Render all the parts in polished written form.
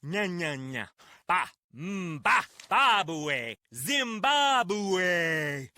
nya, nya, nya. Ba, ba, Babue, Zimbabwe.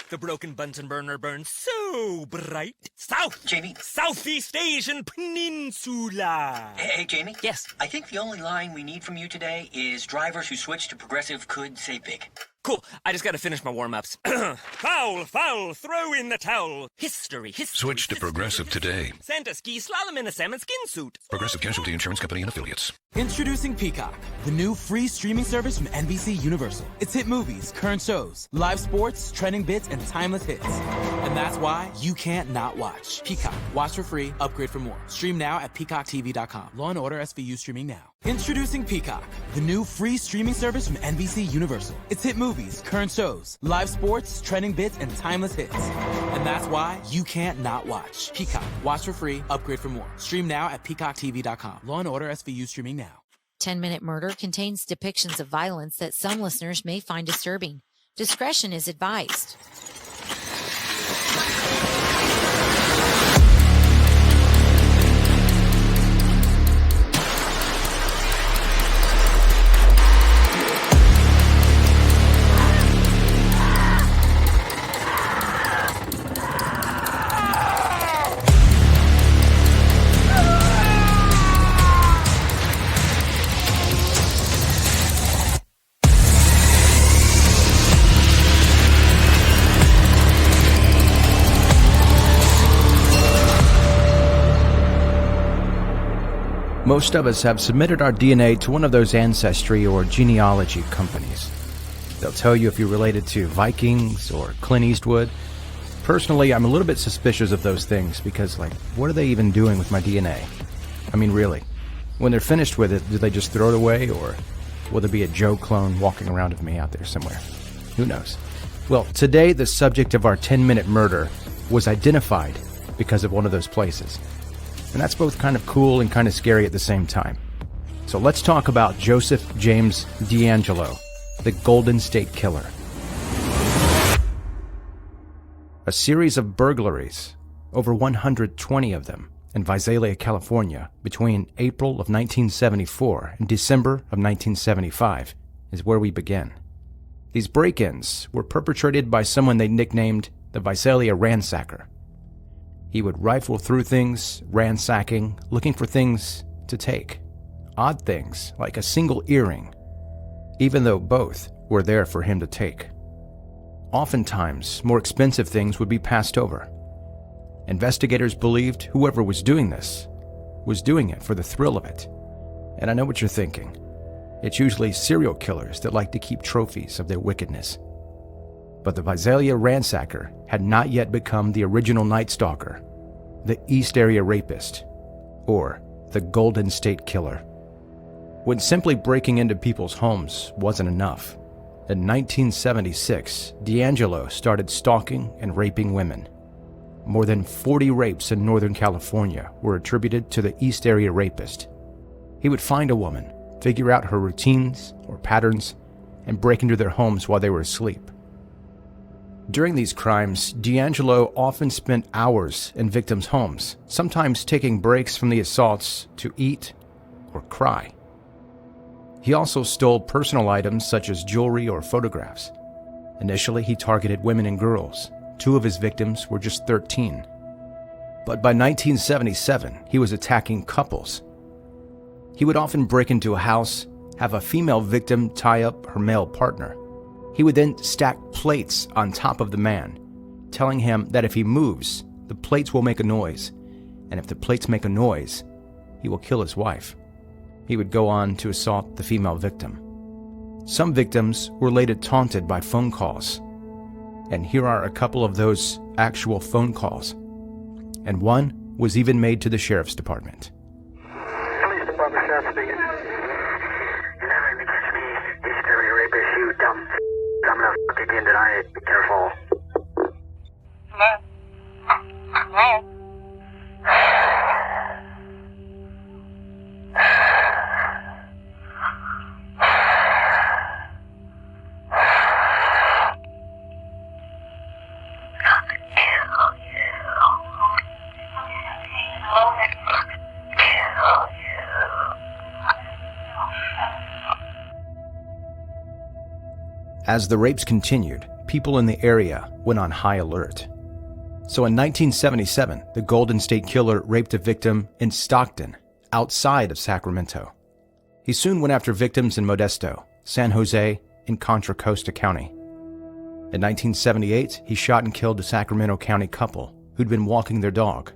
The broken Bunsen burner burns so bright. South! Jamie? Southeast Asian Peninsula. Hey, Jamie? Yes? I think the only line we need from you today is drivers who switch to progressive could say big. Cool. I just gotta finish my warm-ups. Foul, foul, throw in the towel. History. Switch to Progressive today. Santa ski slalom in a salmon skin suit. Progressive Casualty Insurance Company and Affiliates. Introducing Peacock, the new free streaming service from NBC Universal. It's hit movies, current shows, live sports, trending bits, and timeless hits. And that's why you can't not watch. Peacock. Watch for free, upgrade for more. Stream now at peacocktv.com. Law & Order SVU streaming now. Introducing Peacock, the new free streaming service from NBC Universal. It's hit movies, current shows, live sports, trending bits, and timeless hits. And that's why you can't not watch. Peacock. Watch for free, upgrade for more. Stream now at peacocktv.com. Law & Order SVU streaming now. 10-Minute Murder contains depictions of violence that some listeners may find disturbing. Discretion is advised. Most of us have submitted our DNA to one of those ancestry or genealogy companies. They'll tell you if you're related to Vikings or Clint Eastwood. Personally, I'm a little bit suspicious of those things because, what are they even doing with my DNA? I mean, really. When they're finished with it, do they just throw it away, or will there be a Joe clone walking around of me out there somewhere? Who knows? Well, today the subject of our 10-minute murder was identified because of one of those places. And that's both kind of cool and kind of scary at the same time. So let's talk about Joseph James Deangelo, the Golden State Killer. A series of burglaries, over 120 of them, in Visalia, California, between April of 1974 and December of 1975, is where we begin. These break-ins were perpetrated by someone they nicknamed the Visalia Ransacker. He would rifle through things, ransacking, looking for things to take. Odd things, like a single earring, even though both were there for him to take. Oftentimes, more expensive things would be passed over. Investigators believed whoever was doing this was doing it for the thrill of it. And I know what you're thinking. It's usually serial killers that like to keep trophies of their wickedness. But the Visalia Ransacker had not yet become the original Night Stalker, the East Area Rapist, or the Golden State Killer. When simply breaking into people's homes wasn't enough, in 1976, Deangelo started stalking and raping women. More than 40 rapes in Northern California were attributed to the East Area Rapist. He would find a woman, figure out her routines or patterns, and break into their homes while they were asleep. During these crimes, Deangelo often spent hours in victims' homes, sometimes taking breaks from the assaults to eat or cry. He also stole personal items such as jewelry or photographs. Initially, he targeted women and girls. 2 of his victims were just 13. But by 1977, he was attacking couples. He would often break into a house, have a female victim tie up her male partner. He would then stack plates on top of the man, telling him that if he moves, the plates will make a noise, and if the plates make a noise, he will kill his wife. He would go on to assault the female victim. Some victims were later taunted by phone calls, and here are a couple of those actual phone calls, and one was even made to the sheriff's department. Police department, sheriff speaking. You're never gonna catch me, East Area Rapist, you dumb. I'm gonna fuck again tonight. Be careful. Hello? Hello? As the rapes continued, people in the area went on high alert. So in 1977, the Golden State Killer raped a victim in Stockton, outside of Sacramento. He soon went after victims in Modesto, San Jose, and Contra Costa County. In 1978, he shot and killed a Sacramento County couple who'd been walking their dog.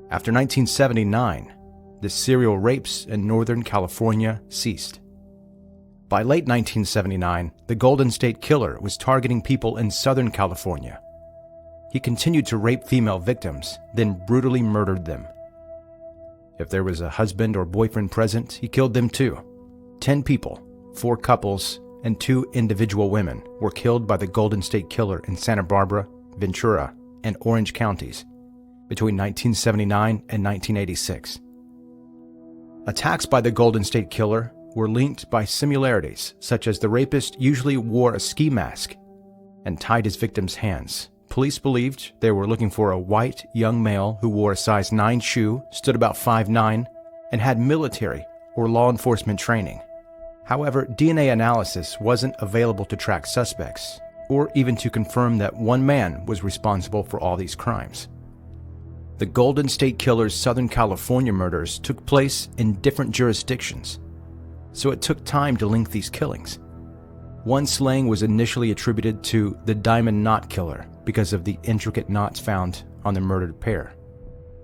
After 1979, the serial rapes in Northern California ceased. By late 1979, the Golden State Killer was targeting people in Southern California. He continued to rape female victims, then brutally murdered them. If there was a husband or boyfriend present, he killed them too. 10 people, 4 couples, and 2 individual women were killed by the Golden State Killer in Santa Barbara, Ventura, and Orange counties between 1979 and 1986. Attacks by the Golden State Killer were linked by similarities, such as the rapist usually wore a ski mask and tied his victims' hands. Police believed they were looking for a white young male who wore a size 9 shoe, stood about 5'9", and had military or law enforcement training. However, DNA analysis wasn't available to track suspects, or even to confirm that one man was responsible for all these crimes. The Golden State Killer's Southern California murders took place in different jurisdictions, so it took time to link these killings. One slaying was initially attributed to the Diamond Knot Killer because of the intricate knots found on the murdered pair.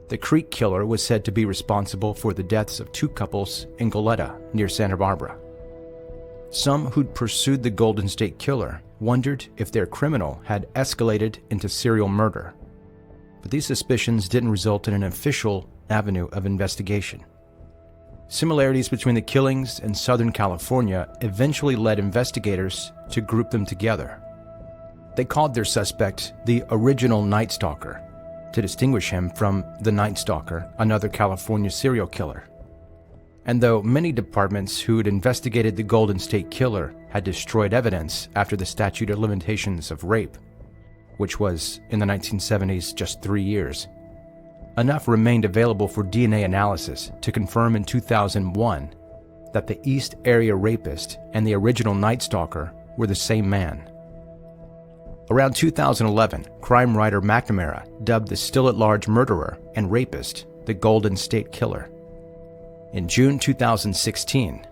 The Creek Killer was said to be responsible for the deaths of 2 couples in Goleta near Santa Barbara. Some who'd pursued the Golden State Killer wondered if their criminal had escalated into serial murder, but these suspicions didn't result in an official avenue of investigation. Similarities between the killings in Southern California eventually led investigators to group them together. They called their suspect the original Night Stalker to distinguish him from the Night Stalker, another California serial killer. And though many departments who'd investigated the Golden State Killer had destroyed evidence after the statute of limitations of rape, which was in the 1970s just 3 years, enough remained available for DNA analysis to confirm in 2001 that the East Area Rapist and the original Night Stalker were the same man. Around 2011, crime writer McNamara dubbed the still-at-large murderer and rapist the Golden State Killer. In June 2016,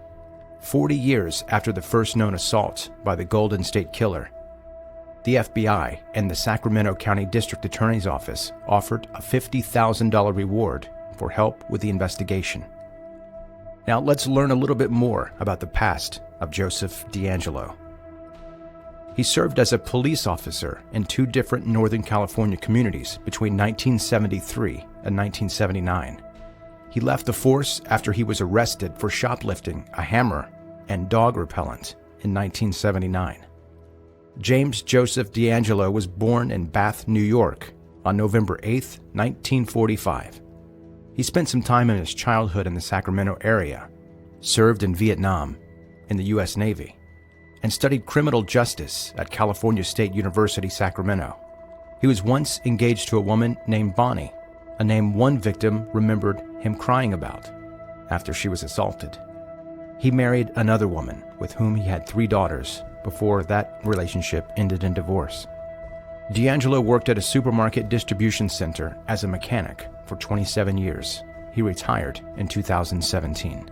40 years after the first known assault by the Golden State Killer, the FBI and the Sacramento County District Attorney's Office offered a $50,000 reward for help with the investigation. Now let's learn a little bit more about the past of Joseph Deangelo. He served as a police officer in 2 different Northern California communities between 1973 and 1979. He left the force after he was arrested for shoplifting a hammer and dog repellent in 1979. James Joseph Deangelo was born in Bath, New York on November 8, 1945. He spent some time in his childhood in the Sacramento area, served in Vietnam, in the U.S. Navy, and studied criminal justice at California State University, Sacramento. He was once engaged to a woman named Bonnie, a name one victim remembered him crying about after she was assaulted. He married another woman with whom he had 3 daughters before that relationship ended in divorce. Deangelo worked at a supermarket distribution center as a mechanic for 27 years. He retired in 2017.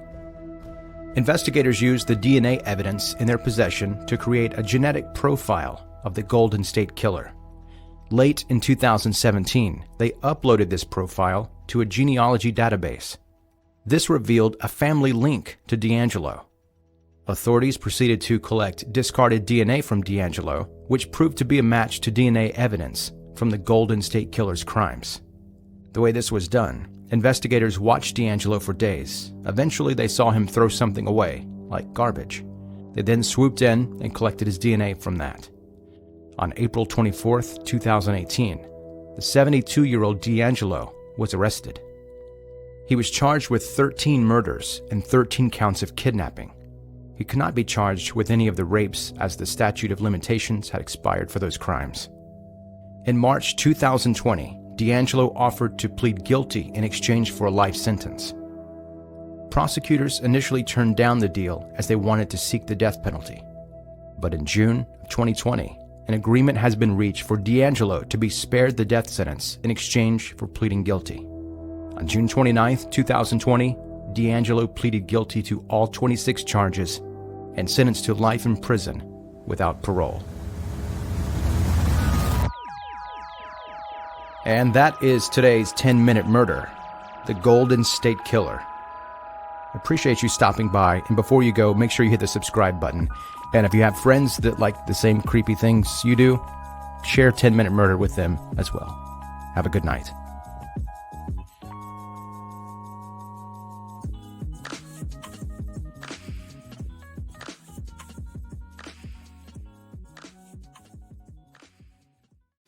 Investigators used the DNA evidence in their possession to create a genetic profile of the Golden State Killer. Late in 2017, they uploaded this profile to a genealogy database. This revealed a family link to Deangelo. Authorities proceeded to collect discarded DNA from Deangelo, which proved to be a match to DNA evidence from the Golden State Killer's crimes. The way this was done, investigators watched Deangelo for days. Eventually, they saw him throw something away, like garbage. They then swooped in and collected his DNA from that. On April 24, 2018, the 72-year-old Deangelo was arrested. He was charged with 13 murders and 13 counts of kidnapping. He could not be charged with any of the rapes as the statute of limitations had expired for those crimes. In March 2020, Deangelo offered to plead guilty in exchange for a life sentence. Prosecutors initially turned down the deal as they wanted to seek the death penalty. But in June of 2020, an agreement has been reached for Deangelo to be spared the death sentence in exchange for pleading guilty. On June 29, 2020, Deangelo pleaded guilty to all 26 charges and sentenced to life in prison without parole. And that is today's 10-Minute Murder, the Golden State Killer. I appreciate you stopping by, and before you go, make sure you hit the subscribe button. And if you have friends that like the same creepy things you do, share 10-Minute Murder with them as well. Have a good night.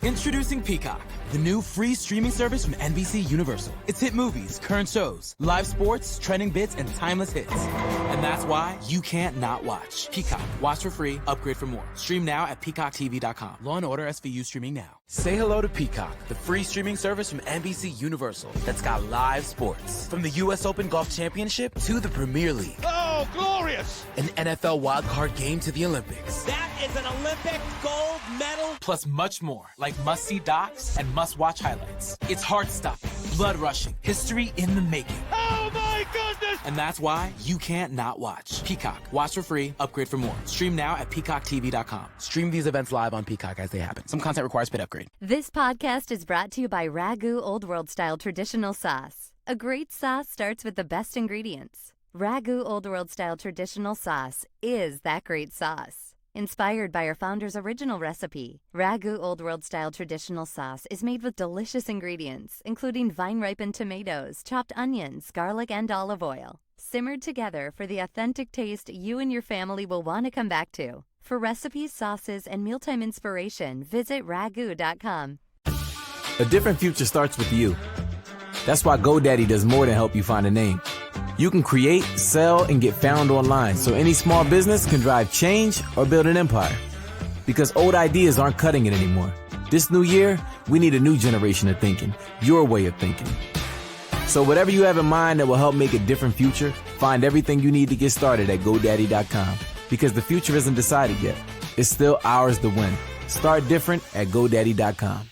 Introducing Peacock, the new free streaming service from NBC Universal. It's hit movies, current shows, live sports, trending bits, and timeless hits. And that's why you can't not watch. Peacock. Watch for free, upgrade for more. Stream now at peacocktv.com. Law & Order SVU streaming now. Say hello to Peacock, the free streaming service from NBC Universal that's got live sports. From the U.S. Open Golf Championship to the Premier League. Oh, glorious! An NFL wildcard game to the Olympics. That is an Olympic gold medal. Plus much more, like must-see docs and must-watch highlights. It's heart-stopping, blood-rushing, history in the making. Oh my goodness! And that's why you can't not watch. Peacock. Watch for free, upgrade for more. Stream now at peacocktv.com. Stream these events live on Peacock as they happen. Some content requires paid upgrade. This podcast is brought to you by Ragu Old World Style Traditional Sauce. A great sauce starts with the best ingredients. Ragu Old World Style Traditional Sauce is that great sauce. Inspired by our founder's original recipe, Ragu Old World Style Traditional Sauce is made with delicious ingredients, including vine-ripened tomatoes, chopped onions, garlic, and olive oil, simmered together for the authentic taste you and your family will want to come back to. For recipes, sauces, and mealtime inspiration, visit ragu.com. A different future starts with you. That's why GoDaddy does more than help you find a name. You can create, sell, and get found online so any small business can drive change or build an empire. Because old ideas aren't cutting it anymore. This new year, we need a new generation of thinking, your way of thinking. So whatever you have in mind that will help make a different future, find everything you need to get started at GoDaddy.com. Because the future isn't decided yet. It's still ours to win. Start different at GoDaddy.com.